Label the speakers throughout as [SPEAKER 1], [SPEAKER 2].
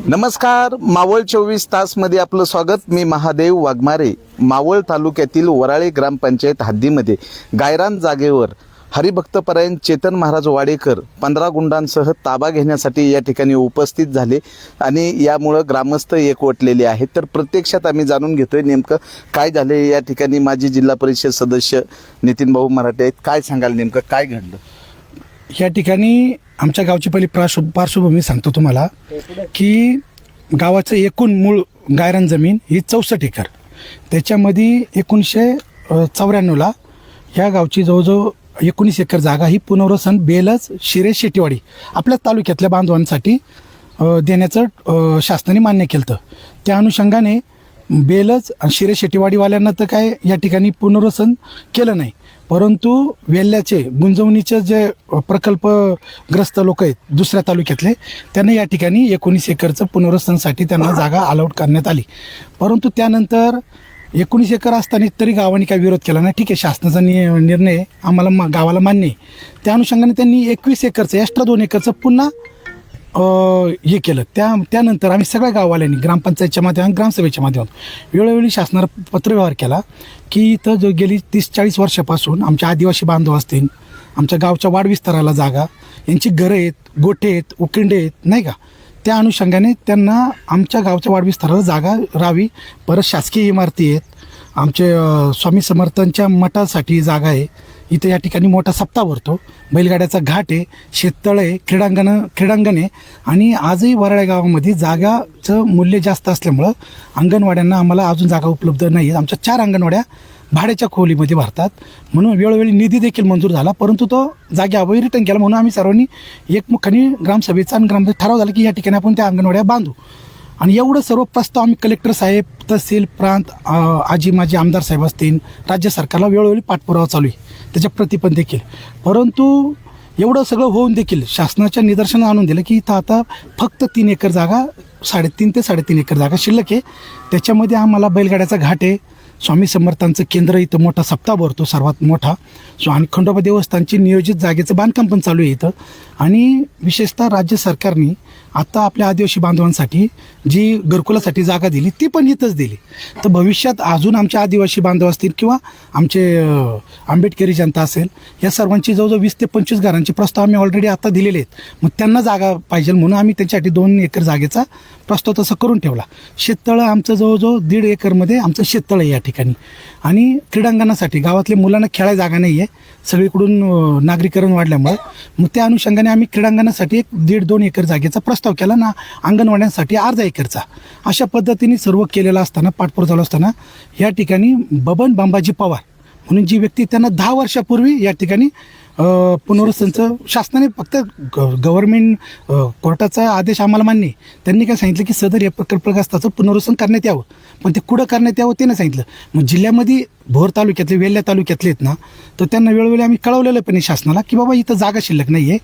[SPEAKER 1] नमस्कार, मावळ 24 तास मध्ये आपलं स्वागत. मी महादेव वाघमारे. मावळ तालुक्यातील वराळे ग्रामपंचायत हद्दीमध्ये गायरान जागेवर हरिभक्तपरायण चेतन महाराज वाडेकर 15 गुंडांसह ताबा घेण्यासाठी या ठिकाणी उपस्थित झाले आणि यामुळं ग्रामस्थ एकवटलेले आहेत. तर प्रत्यक्षात आम्ही जाणून घेतोय नेमकं काय झाले. या ठिकाणी माजी जिल्हा परिषद सदस्य नितीन भाऊ मराठे आहेत. काय सांगाल, नेमकं काय घडलं
[SPEAKER 2] या ठिकाणी? आमच्या गावची पहिली पार्श्वभूमी सांगतो तुम्हाला की गावाचं एकूण मूळ गायरान जमीन ही 64 एकर. त्याच्यामध्ये 1994ला ह्या गावची जवळजवळ 19 एकर जागा ही पुनर्वसन बेलज शिरे शेटीवाडी आपल्या तालुक्यातल्या बांधवांसाठी देण्याचं शासनाने मान्य केलं होतं. त्या अनुषंगाने बेलज आणि शिरे शेटीवाडीवाल्यांना तर काय या ठिकाणी पुनर्वसन केलं नाही, परंतु वेल्ल्याचे गुंजवणीचे जे प्रकल्पग्रस्त लोक आहेत दुसऱ्या तालुक्यातले, त्यांना या ठिकाणी 19 एकरचं पुनर्वसनासाठी त्यांना जागा अलॉट करण्यात आली. परंतु त्यानंतर 19 एकर असताना तरी गावाने काही विरोध केला नाही. ठीक आहे, शासनाचा निर्णय आम्हाला गावाला मान्य आहे. त्या अनुषंगाने त्यांनी 21 एकरचं एक्स्ट्रा 2 एकरचं पुन्हा हे केलं. त्यानंतर आम्ही सगळ्या गाववाल्यांनी ग्रामपंचायतच्या माध्यमातून ग्रामसभेच्या माध्यमातून वेळोवेळी शासनाला पत्रव्यवहार केला की इथं जो गेली 30-40 वर्षापासून आमचे आदिवासी बांधव असतील, आमच्या गावच्या वाढविस्ताराला जागा, यांची घरं आहेत, गोठे आहेत, उकिंडे आहेत, नाही का, त्या अनुषंगाने त्यांना आमच्या गावच्या वाढविस्ताराला जागा राहावी. परत शासकीय इमारती आहेत, आमचे स्वामी समर्थांच्या मठासाठी जागा आहे. इथं या ठिकाणी मोठा सप्ताह भरतो, बैलगाड्याचा घाट आहे, शेततळ आहे, क्रीडांगण आहे. आणि आजही वराळे गावामध्ये जागाचं मूल्य जास्त असल्यामुळं अंगणवाड्यांना आम्हाला अजून जागा उपलब्ध नाही आहेत. आमच्या 4 अंगणवाड्या भाड्याच्या खोलीमध्ये भरतात, म्हणून वेळोवेळी निधी देखील मंजूर झाला, परंतु तो जागेअभावी रिटर्न केला. म्हणून आम्ही सर्वांनी एकमुखाने ग्रामसभेचा आणि ग्रामसभेत ठराव झाला की या ठिकाणी आपण त्या अंगणवाड्या बांधू. आणि एवढं सर्व प्रस्ताव आम्ही कलेक्टर साहेब, तहसील, प्रांत, आजी माजी आमदार साहेब असतील, राज्य सरकारला वेळोवेळी पाठपुरावा चालू आहे, त्याच्या प्रति पण देखील. परंतु एवढं सगळं होऊन देखील शासनाच्या निदर्शनं आणून दिलं की इथं आता फक्त 3 एकर जागा, 3.5 ते 3.5 एकर जागा शिल्लक आहे. त्याच्यामध्ये आम्हाला बैलगाड्याचा घाट आहे, स्वामी समर्थांचं केंद्र इथं मोठा सप्ताह भरतो सर्वात मोठा, आणि खंडोबा देवस्थानची नियोजित जागेचं बांधकाम पण चालू आहे इथं. आणि विशेषतः राज्य सरकारने आता आपल्या आदिवासी बांधवांसाठी जी घरकुलासाठी जागा दिली ती पण इथंच दिली. तर भविष्यात अजून आमचे आदिवासी बांधव असतील किंवा आमचे आंबेडकरी जनता असेल, या सर्वांची जवळजवळ 20 ते 25 घरांचे प्रस्ताव आम्ही ऑलरेडी आता दिलेले आहेत. मग त्यांना जागा पाहिजे म्हणून आम्ही त्यांच्यासाठी 2 एकर जागेचा प्रस्ताव तसं करून ठेवला. शेततळं आमचं जवळजवळ 1.5 एकरमध्ये आमचं शेततळं आहे या ठिकाणी. आणि क्रीडांगणासाठी गावातल्या मुलांना खेळायला जागा नाही आहे, सगळीकडून नागरीकरण वाढल्यामुळे. मग त्या अनुषंगाने आम्ही क्रीडांगणासाठी 1.5-2 एकर जागेचा प्रस्ताव केला ना, अंगणवाड्यांसाठी अर्धा एकरचा. अशा पद्धतीने सर्व केलेला असताना, पाठपुरावा चालू असताना या ठिकाणी बबन बांबाजी पवार म्हणून जी व्यक्ती, त्यांना 10 वर्षापूर्वी या ठिकाणी पुनर्वसनचं शासनाने फक्त गव्हर्नमेंट कोर्टाचा आदेश आम्हाला मान्य आहे. त्यांनी काय सांगितलं की सदर या प्रकल्पग्रस्ताचं पुनर्वसन करण्यात यावं, पण ते कुठं करण्यात यावं ते नाही सांगितलं. मग जिल्ह्यामध्ये भोर तालुक्यातले, वेल्ल्या तालुक्यातले आहेत ना, तर त्यांना वेळोवेळी आम्ही कळवलेलं पण आहे शासनाला की बाबा इथं जागा शिल्लक नाही आहे,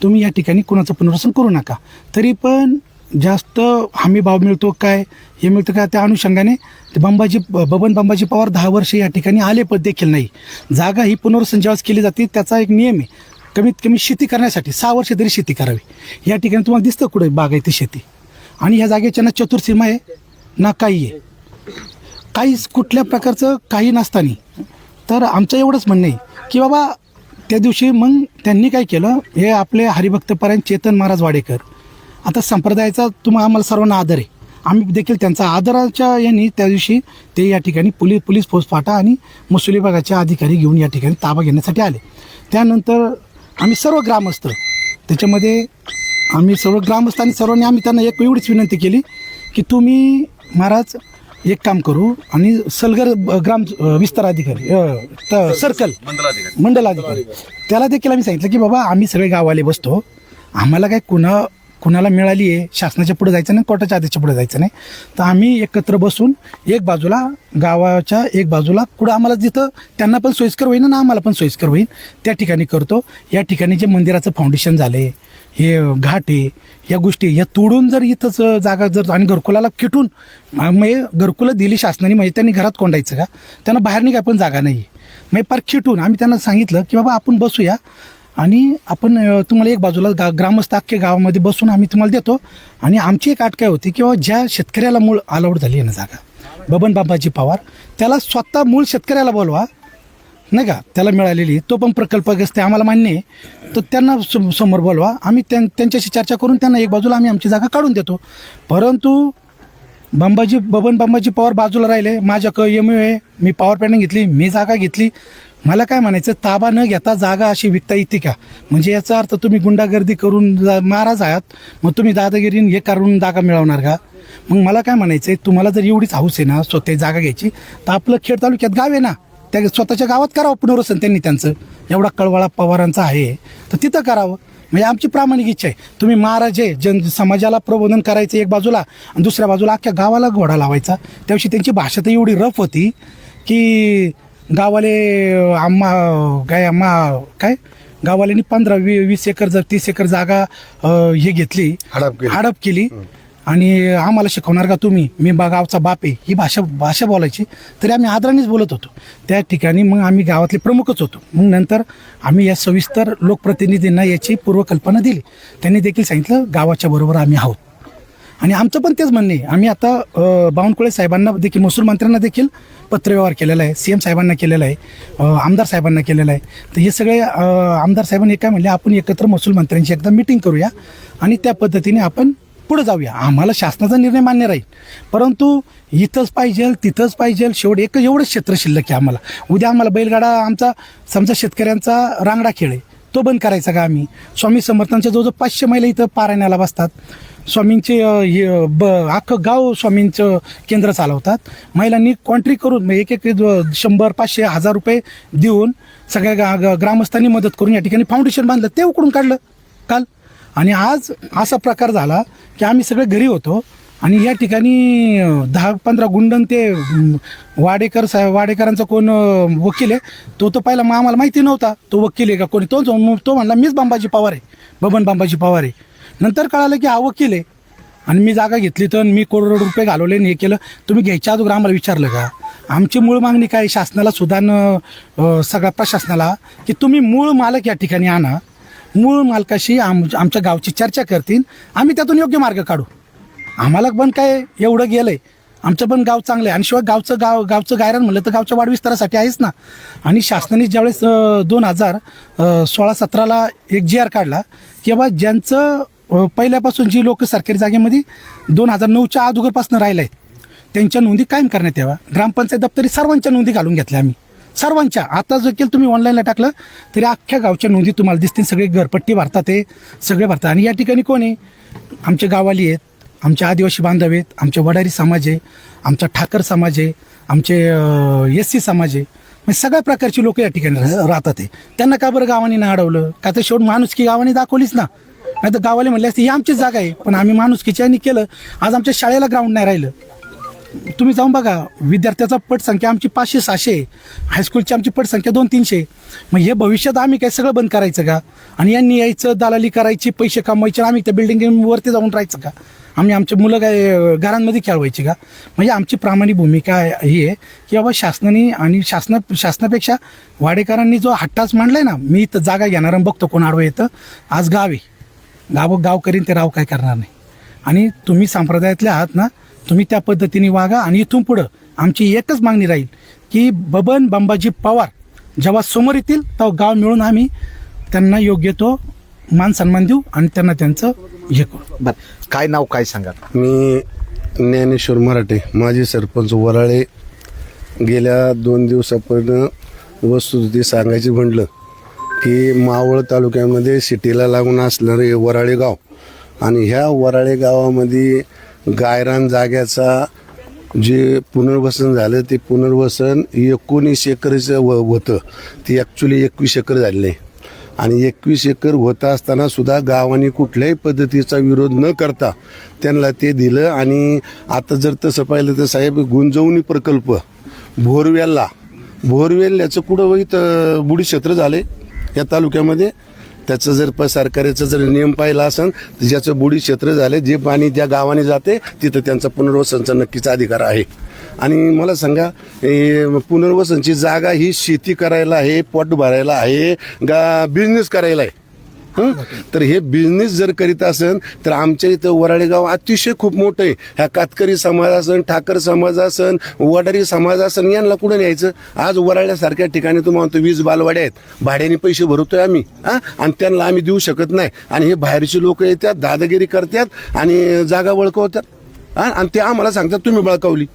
[SPEAKER 2] तुम्ही या ठिकाणी कुणाचं पुनर्वसन करू नका. तरी पण जास्त हमी भाव मिळतो काय, हे मिळतं का, त्या अनुषंगाने बबन बांबाजी पवार 10 वर्ष या ठिकाणी आले पण देखील नाही. जागा ही पुनर्वसन ज्यावेळेस केली जाते त्याचा एक नियम आहे, कमीत कमी शेती करण्यासाठी 6 वर्ष तरी शेती करावी. या ठिकाणी तुम्हाला दिसतं कुठं बागायती शेती, आणि ह्या जागेच्या ना चतुर्सीमा आहे ना काही आहे, काहीच कुठल्या प्रकारचं काही नसताना. तर आमचं एवढंच म्हणणं आहे की बाबा त्या दिवशी मग त्यांनी काय केलं, हे आपले हरिभक्तपरायण चेतन महाराज वाडेकर, आता संप्रदायाचा आम्हाला सर्वांना आदर आहे, आम्ही देखील त्यांचा आदराच्या यांनी त्या दिवशी ते या ठिकाणी पोलीस फौजफाटा आणि महसूल विभागाचे अधिकारी घेऊन या ठिकाणी ताबा घेण्यासाठी आले. त्यानंतर आम्ही सर्व ग्रामस्थ, त्याच्यामध्ये आम्ही सर्व ग्रामस्थ आणि सर्वांनी आम्ही त्यांना एवढीच विनंती केली की तुम्ही महाराज एक काम करू, आणि सलगर ग्राम विस्तार अधिकारी सर्कल मंडल अधिकारी त्याला देखील आम्ही सांगितलं की बाबा आम्ही सगळे गाववाले बसतो, आम्हाला काय कुणाला मिळाली आहे शासनाच्या पुढे जायचं नाही, कोर्टाच्या आदेशाच्या पुढे जायचं नाही. तर आम्ही एकत्र बसून एक बाजूला गावाच्या एक बाजूला कुठं आम्हाला जिथं त्यांना पण सोयीस्कर होईल ना आम्हाला पण सोयीस्कर होईल त्या ठिकाणी करतो. या ठिकाणी जे मंदिराचं फाउंडेशन झाले, हे घाट आहे, या गोष्टी ह्या तोडून जर इथंच जागा जर आणि घरकुलाला किटून मग घरकुलं दिली शासनाने, म्हणजे त्यांनी घरात कोंडायचं का, त्यांना बाहेर निघाय पण जागा नाही आहे, मग पार खिटून आम्ही त्यांना सांगितलं की बाबा आपण बसूया आणि आपण तुम्हाला एक बाजूला ग्रामस्थ अख्ख्या गावामध्ये बसून आम्ही तुम्हाला देतो. आणि आमची एक अट काय होती किंवा ज्या शेतकऱ्याला मूळ अलाउड झाली आहे ना जागा, बबन बाबाजी पवार, त्याला स्वतः मूळ शेतकऱ्याला बोलवा, नाही का, त्याला मिळालेली तो पण प्रकल्पग्रस्त आहे, आम्हाला मान्य आहे, तर त्यांना समोर बोलवा, आम्ही त्यांच्याशी चर्चा करून त्यांना एक बाजूला आम्ही आमची जागा काढून देतो. परंतु बबन बाबाजी पवार बाजूला राहिले, माझ्या एमयू आहे, मी पॉवर प्लॅनिंग घेतली, मी जागा घेतली. मला काय म्हणायचं, ताबा न घेता जागा अशी विकता येते का? म्हणजे याचा अर्थ तुम्ही गुंडागर्दी करून महाराज आहात, मग तुम्ही दादागिरीने हे करून जागा मिळवणार का? मग मला काय म्हणायचं आहे, तुम्हाला जर एवढीच हौस आहे ना स्वतः जागा घ्यायची, तर आपलं खेड तालुक्यात गाव आहे ना, त्या स्वतःच्या गावात करावं पुनर्वसन. त्यांनी त्यांचं एवढा कळवळा पवारांचा आहे तर तिथं करावं. म्हणजे आमची प्रामाणिक इच्छा आहे. तुम्ही महाराज आहे, समाजाला प्रबोधन करायचं एक बाजूला आणि दुसऱ्या बाजूला अख्ख्या गावाला घोडा लावायचा. त्याविषयी त्यांची भाषा तर एवढी रफ होती की गावाले काय गावाल्यांनी 15-20 एकर 30 एकर जागा हे घेतली, हडप केली. आणि आम्हाला शिकवणार का तुम्ही, मी गावचा बाप आहे, ही भाषा बोलायची. तरी आम्ही आदरानेच बोलत होतो त्या ठिकाणी. मग आम्ही गावातले प्रमुखच होतो. मग नंतर आम्ही या सविस्तर लोकप्रतिनिधींना याची पूर्वकल्पना दिली. त्यांनी देखील सांगितलं गावाच्या बरोबर आम्ही आहोत. आणि आमचं पण तेच म्हणणे आहे. आम्ही आता बावनकुळे साहेबांना देखील, महसूल मंत्र्यांना देखील पत्रव्यवहार केलेला आहे, CM साहेबांना केलेला आहे, आमदार साहेबांना केलेला आहे. तर हे सगळे आमदार साहेबांनी काय म्हणले, आपण एकत्र महसूल मंत्र्यांची एकदा मिटिंग करूया आणि त्या पद्धतीने आपण पुढे जाऊया. आम्हाला शासनाचा निर्णय मान्य राहील, परंतु इथंच पाहिजे तिथंच पाहिजे, शेवट एवढंच क्षेत्र शिल्लक आहे आम्हाला. उद्या आम्हाला बैलगाडा, आमचा समजा शेतकऱ्यांचा रांगडा खेळ आहे, तो बंद करायचा का आम्ही? स्वामी समर्थांच्या जवळजवळ 500 महिला इथं पारायणाला बसतात. स्वामींचे अख्खं गाव स्वामींचं केंद्र चालवतात. महिलांनी कॉन्ट्री करून एक 100, 500, 1000 रुपये देऊन सगळ्या ग्रामस्थांनी मदत करून या ठिकाणी फाउंडेशन बांधलं, ते उकडून काढलं काल. आणि आज असा प्रकार झाला की आम्ही सगळे घरी होतो आणि या ठिकाणी 10-15 गुंडन ते वाडेकरांचा कोण वकील आहे, तो पहिला मग आम्हाला माहिती नव्हता तो वकील आहे का कोणी. तो म्हणला मीच बाबाजी पवार आहे, बबन बाबाजी पवार आहे. नंतर कळालं की हा वकील आहे. आणि मी जागा घेतली तर मी करोड रुपये घालवले आणि हे केलं. तुम्ही घ्यायच्या अगोदर आम्हाला विचारलं का? आमची मूळ मागणी काय, शासनाला सुद्धा सगळ्या प्रशासनाला, की तुम्ही मूळ मालक या ठिकाणी आणा, मूळ मालकाशी आमच्या गावची चर्चा करतील, आम्ही त्यातून योग्य मार्ग काढू. आम्हाला पण काय एवढं गेलंय, आमचं पण गाव चांगलं आहे. आणि शिवाय गावचं गायरान म्हणलं तर गावच्या वाढविस्तारासाठी आहेच ना. आणि शासनाने ज्यावेळेस 2016-17ला एक GR काढला की बाबा ज्यांचं पहिल्यापासून जी लोक सरकारी जागेमध्ये 2009च्या अगोदरपासून राहिलं आहेत त्यांच्या नोंदी कायम करण्यात याव्या. ग्रामपंचायत दप्तरी सर्वांच्या नोंदी घालून घेतल्या आम्ही, सर्वांच्या. आता जर केलं तुम्ही ऑनलाईनला टाकलं तरी अख्ख्या गावच्या नोंदी तुम्हाला दिसतील. सगळे घरपट्टी भरतात, ते सगळे भरतात. आणि या ठिकाणी कोण आहे, आमचे गावाली आहेत, आमचे आदिवासी बांधव आहेत, आमचे वडारी समाज आहे, आमचा ठाकर समाज आहे, आमचे SC समाज आहे. म्हणजे सगळ्या प्रकारची लोक या ठिकाणी राहतात. त्यांना का बरं गावाने नाही अडवलं का? तर शेवट माणुसकी गावाने दाखवलीच ना. नाही तर गावाले म्हणले असते ही आमचीच जागा आहे, पण आम्ही माणुसकीच्यानी केलं. आज आमच्या शाळेला ग्राउंड नाही राहिलं. तुम्ही जाऊन बघा, विद्यार्थ्याचा पटसंख्या आमची 500-600 आहे, हायस्कूलची आमची पटसंख्या 200-300. मग हे भविष्यात आम्ही काय सगळं बंद करायचं का? आणि यांनी यायचं, दलाली करायची, पैसे कमवायचे, आम्ही त्या बिल्डिंगवरती जाऊन राहायचं का? आम्ही आमचे मुलं काय घरांमध्ये खेळवायची का? म्हणजे आमची प्रामाणिक भूमिका ही आहे की बाबा शासनाने आणि शासनापेक्षा वाडेकरांनी जो हट्टाच मांडलाय ना, मी इथं जागा घेणार बघतो कोण आडवं येतं. आज गाव आहे, गाव करीन ते राव काय करणार नाही. आणि तुम्ही संप्रदायातले आहात ना, तुम्ही त्या पद्धतीने वागा. आणि इथून पुढं आमची एकच मागणी राहील की बबन बाबाजी पवार जेव्हा समोर येतील तेव्हा गाव मिळून आम्ही त्यांना योग्य तो मान सन्मान देऊ आणि त्यांना त्यांचं हे करू.
[SPEAKER 1] बरं, काय नाव काय सांगा?
[SPEAKER 3] मी ज्ञानेश्वर मराठे, माजी सरपंच वराळे. गेल्या 2 दिवसापर्यंत वस्तुस्थिती सांगायची म्हटलं की मावळ तालुक्यामध्ये सिटीला लागून असणारे वराळे गाव आणि ह्या वराळे गावामध्ये गायरान जाग्याचा जे पुनर्वसन झालं ते पुनर्वसन 19 एकरचं होतं, ते ॲक्च्युली 21 एकर झालेलं आहे. आणि 21 एकर होत असताना सुद्धा गावाने कुठल्याही पद्धतीचा विरोध न करता त्यांना ते दिलं. आणि आता जर तसं पाहिलं तर साहेब, गुंजवणी प्रकल्प बोरवेल याचं कुठं इथं बुडी क्षेत्र झाले या तालुक्यामध्ये. त्याचं जर सरकारचा जर नियम पाहिला असेल तर ज्याचं बुडी क्षेत्र झाले, जे पाणी त्या गावाने जाते तिथं त्यांचा पुनर्वसनचा नक्कीच अधिकार आहे. आणि मला सांगा पुनर्वसनची जागा ही शेती करायला आहे, पोट भरायला आहे, बिझनेस करायला आहे. तर हे बिझनेस जर करीत असेल तर आमच्या इथं वराळे गाव अतिशय खूप मोठं आहे. ह्या कातकरी समाज असन, ठाकर समाज असन, वडारी समाज असन, यांना कुठं न्यायचं? आज वराळ्यासारख्या ठिकाणी तुम्हाला म्हणतो 20 बालवाड्या आहेत, भाड्याने पैसे भरतोय आम्ही आणि त्यांना आम्ही देऊ शकत नाही. आणि हे बाहेरचे लोक येतात, दादागिरी करतात आणि जागा बळकवतात आणि ते आम्हाला सांगतात तुम्ही बळकावली.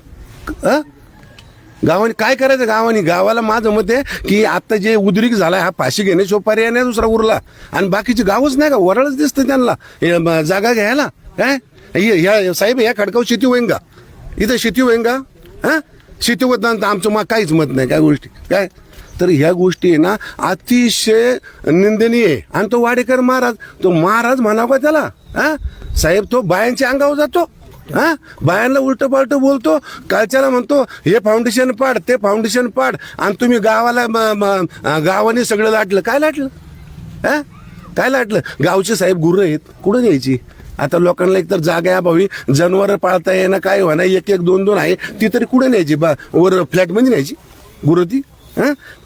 [SPEAKER 3] गावाने काय करायचं? गावाला माझं मत आहे की आता जे उद्रेक झाला हा फाशी घेण्याशिवाय पर्याय नाही दुसरा उरला. आणि बाकीचे गावच नाही का, वराळच दिसतं त्यांना जागा घ्यायला. ह्या साहेब ह्या खडकाव शेती होईन का? इथं शेती होईन का? शेती होत नाही आमचं काहीच मत नाही काय गोष्टी काय. तर ह्या गोष्टी आहे ना अतिशय निंदनीय आहे. आणि तो वाडेकर महाराज, तो महाराज म्हणावा का त्याला? साहेब तो बायांच्या अंगावर जातो, बायांना उलट पालट बोलतो, कालच्याला म्हणतो हे फाउंडेशन पाड, ते फाउंडेशन पाड, आणि तुम्ही गावाने सगळं लाटलं. काय लाटलं? काय लाटलं? गावचे साहेब गुरं आहेत, कुठं न्यायची? आता लोकांना एकतर जागा अभावी जनावर पाळता येणं काय म्हणा, एक 2 आहे ती तरी कुठे न्यायची? वर फ्लॅटमध्ये न्यायची गुरं ती?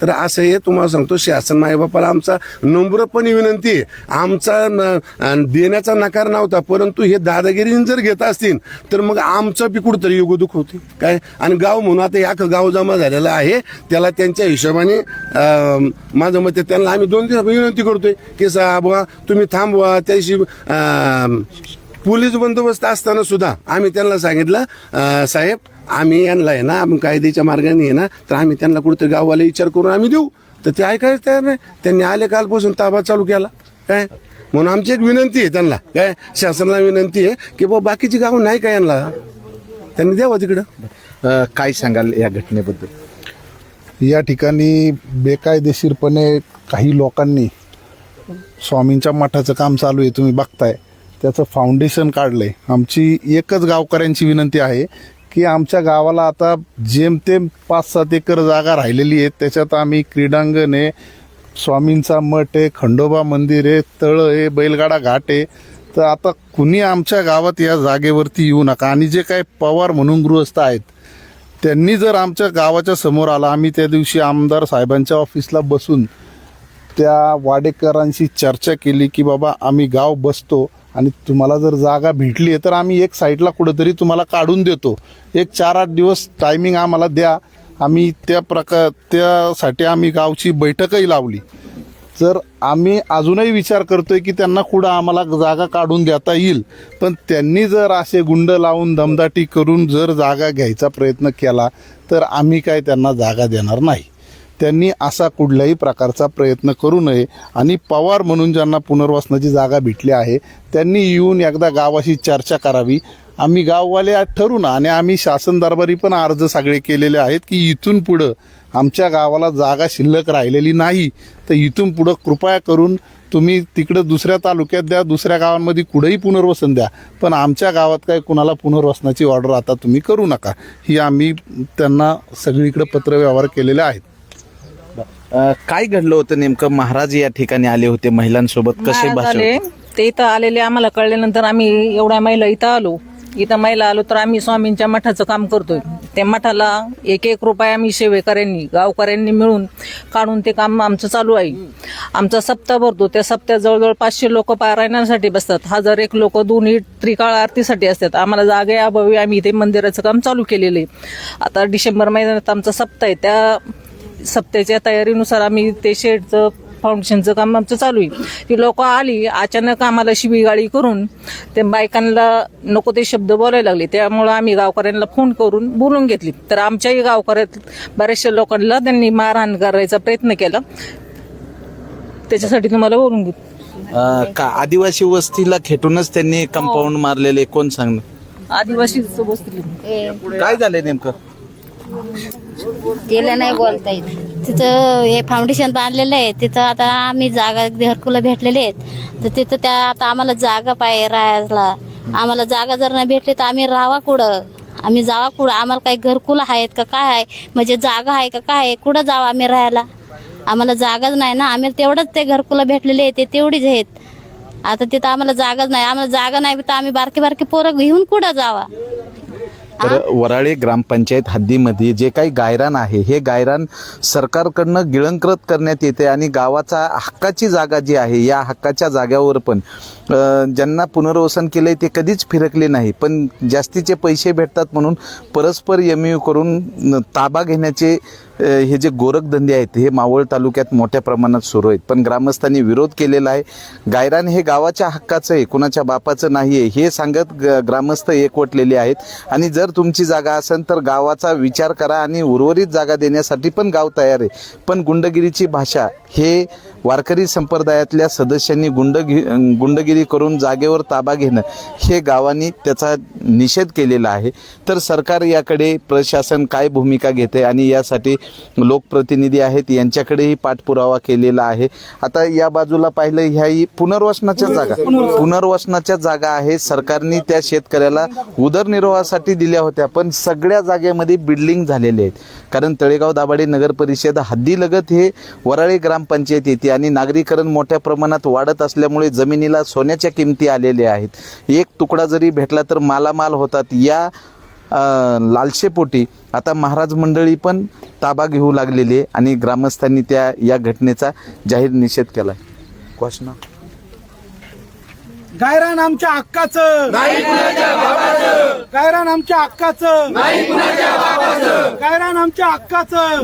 [SPEAKER 3] तर असं हे तुम्हाला सांगतो, शासन मायबापाला आमचा नम्रपणे विनंती आहे. आमचा देण्याचा नकार नव्हता, परंतु हे दादागिरीने जर घेत असतील तर मग आमचं बी कुठंतरी योगदुख होते काय. आणि गाव म्हणून आता या गाव जमा झालेलं आहे, त्याला त्यांच्या हिशोबाने माझं मत आहे त्यांना आम्ही 2 दिवस विनंती करतोय की बुवा तुम्ही थांबवा. त्याशी पोलीस बंदोबस्त असताना सुद्धा आम्ही त्यांना सांगितलं साहेब आम्ही यांना आहे ना आपण कायद्याच्या मार्गाने आहे ना तर आम्ही त्यांना कुठेतरी गाववाला विचार करून आम्ही देऊ. तर ते ऐकायला तयार नाही. त्यांनी आले कालपासून ताबा चालू केला काय. म्हणून आमची एक विनंती आहे त्यांना काय, शासनाला विनंती आहे की बाबा बाकीची गावं नाही का यांना, त्यांनी द्यावं तिकडं.
[SPEAKER 1] काय सांगाल या घटनेबद्दल?
[SPEAKER 4] या ठिकाणी बेकायदेशीरपणे काही लोकांनी स्वामींच्या मठाचं काम चालू आहे, तुम्ही बघताय त्याचं फाउंडेशन काढलंय. आमची एकच गावकऱ्यांची विनंती आहे की आमच्या गावाला आता जेमतेम 5-7 एकर जागा राहिलेली आहे, त्याच्यात आम्ही क्रीडांगण आहे, स्वामींचा मठ आहे, खंडोबा मंदिर आहे, तळं आहे, बैलगाडा घाट आहे. तर आता कुणी आमच्या गावात या जागेवरती येऊ नका. आणि जे काय पवार म्हणून गृहस्थ आहेत त्यांनी जर आमच्या गावाच्या समोर आला, आम्ही त्या दिवशी आमदार साहेबांच्या ऑफिसला बसून त्या वाडेकरांशी चर्चा केली की बाबा आम्ही गाव बसतो आणि तुम्हाला जर जागा भेटली आहे तर आम्ही एक साईडला कुठंतरी तुम्हाला काढून देतो, एक 4-8 दिवस टायमिंग आम्हाला द्या. आम्ही त्यासाठी आम्ही गावची बैठकही लावली. तर आम्ही अजूनही विचार करतोय की त्यांना कुठं आम्हाला जागा काढून देता येईल. पण त्यांनी जर असे गुंड लावून दमदाटी करून जर जागा घ्यायचा प्रयत्न केला तर आम्ही काय त्यांना जागा देणार नाही. त्यांनी असा कुठल्याही प्रकारचा प्रयत्न करू नये. आणि पवार म्हणून ज्यांना पुनर्वसनाची जागा भेटली आहे त्यांनी येऊन एकदा गावाशी चर्चा करावी. आम्ही गाववाले ठरू ना. आणि आम्ही शासन दरबारी पण अर्ज सगळे केलेले आहेत की इथून पुढं आमच्या गावाला जागा शिल्लक राहिलेली नाही, तर इथून पुढं कृपया करून तुम्ही तिकडं दुसऱ्या तालुक्यात द्या, दुसऱ्या गावांमध्ये कुठेही पुनर्वसन द्या, पण आमच्या गावात काय कुणाला पुनर्वसनाची ऑर्डर आता तुम्ही करू नका. ही आम्ही त्यांना सगळीकडे पत्रव्यवहार केलेले आहेत.
[SPEAKER 1] काय घडलं होतं नेमकं? महाराज या ठिकाणी आले होते, महिलांसोबत कसे
[SPEAKER 5] महाराज
[SPEAKER 1] भाषण?
[SPEAKER 5] आले, ते इथं आलेले आम्हाला कळल्यानंतर आम्ही एवढ्या महिला इथं आलो तर आम्ही स्वामींच्या मठाचं काम करतोय. त्या मठाला 1-1 रुपया आम्ही सेवेकऱ्यांनी गावकऱ्यांनी मिळून काढून ते काम आमचं चालू आहे. आमचा सप्ताह भरतो, त्या सप्त्यात जवळजवळ 500 लोक पारायणासाठी बसतात, 1001 लोक 2 त्रिकाळ आरतीसाठी असतात. आम्हाला जागे अभावी आम्ही इथे मंदिराचं काम चालू केलेलं आहे. आता डिसेंबर महिन्यात आमचा सप्ताह आहे, त्या सप्त्याच्या तयारीनुसार आम्ही ते शेडचं फाउंडेशनचं काम आमचं चालू आहे. ती लोक आली अचानक आम्हाला शिवीगाळी करून ते बायकांना नको ते शब्द बोलायला लागले. त्यामुळं आम्ही गावकऱ्यांना फोन करून बोलून घेतली. तर आमच्याही गावकऱ्यात बऱ्याचशा लोकांना त्यांनी मारहाण करायचा प्रयत्न केला. त्याच्यासाठी तुम्हाला बोलून घेतलं.
[SPEAKER 1] का आदिवासी वस्तीला खेटूनच त्यांनी कंपाऊंड मारलेले? कोण सांगणार?
[SPEAKER 5] आदिवासी बसतील.
[SPEAKER 1] काय झालंय नेमकं?
[SPEAKER 6] त्याला नाही बोलता येत. तिथं हे फाउंडेशन बांधलेलं आहे, तिथं आता आम्ही जागा घरकुलं भेटलेले आहेत, तर तिथं त्या आता आम्हाला जागा पाहिजे राहायला. आम्हाला जागा जर नाही भेटली तर आम्ही राहावा कुठं, आम्ही जावा कुठं? आम्हाला काही घरकुल आहेत का काय आहे, म्हणजे जागा आहे का काय आहे, कुठं जावं आम्ही राहायला? आम्हाला जागाच नाही ना. आम्ही तेवढंच ते घरकुलं भेटलेले आहेत ते तेवढीच आहेत. आता तिथं आम्हाला जागाच नाही. आम्हाला जागा नाही तर आम्ही बारके पोरं घेऊन कुठं जावा?
[SPEAKER 1] तर वराळे ग्रामपंचायत हद्दीमध्ये जे काही गायरान आहे हे गायरान सरकारकडनं गिळंकृत करण्यात येते आणि गावाचा हक्काची जागा जी आहे या हक्काच्या जाग्यावर पण ज्यांना पुनर्वसन केलंय ते कधीच फिरकले नाही, पण जास्तीचे पैसे भेटतात म्हणून परस्पर MOU करून ताबा घेण्याचे हे जे गोरखधंदे आहेत हे मावळ तालुक्यात मोठ्या प्रमाणात सुरू आहेत. पण ग्रामस्थांनी विरोध केलेला आहे. गायरान हे गावाच्या हक्काचं आहे, कुणाच्या बापाचं नाही आहे हे सांगत ग्रामस्थ एकवटलेले आहेत. आणि जर तुमची जागा असेल तर गावाचा विचार करा आणि उर्वरित जागा देण्यासाठी पण गाव तयार आहे. पण गुंडगिरीची भाषा हे वारकरी संप्रदायातल्या सदस्यांनी गुंडगिरी करून जागेवर ताबा घेणं हे गावांनी त्याचा निषेध केलेला आहे. तर सरकार याकडे प्रशासन काय भूमिका घेते आणि यासाठी लोकप्रतिनिधी आहेत यांच्याकडेही पाठपुरावा केलेला आहे. आता या बाजूला पाहिलं ह्याही पुनर्वसनाच्या जागा आहे. सरकारने त्या शेतकऱ्याला उदरनिर्वाहासाठी दिल्या होत्या, पण सगळ्या जागेमध्ये बिल्डिंग झालेले आहेत. कारण तळेगाव दाभाडे नगर परिषद हद्दीलगत हे वराळे ग्रामपंचायत येते आणि नागरीकरण मोठ्या प्रमाणात वाढत असल्यामुळे जमिनीला सोन्याच्या किमती आलेल्या आहेत. एक तुकडा जरी भेटला तर मालामाल होतात. या लालशेपोटी आता महाराज मंडळी पण ताबा घेऊ लागलेली आहे आणि ग्रामस्थांनी या घटनेचा जाहीर निषेध केला. घोषणा
[SPEAKER 2] गायरान आमच्या हक्काचं गायरान आमच्या हक्काचं गायरान आमच्या हक्काचं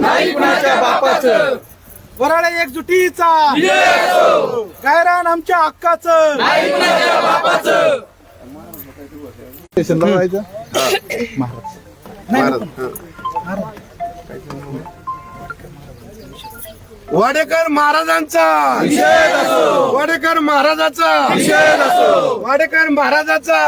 [SPEAKER 2] वराळे एकजुटीचा गायरान आमच्या हक्काचं
[SPEAKER 4] स्टेशनला जायचं.
[SPEAKER 3] वाडेकर महाराजांचा वाडेकर महाराजाचा वाडेकर महाराजाचा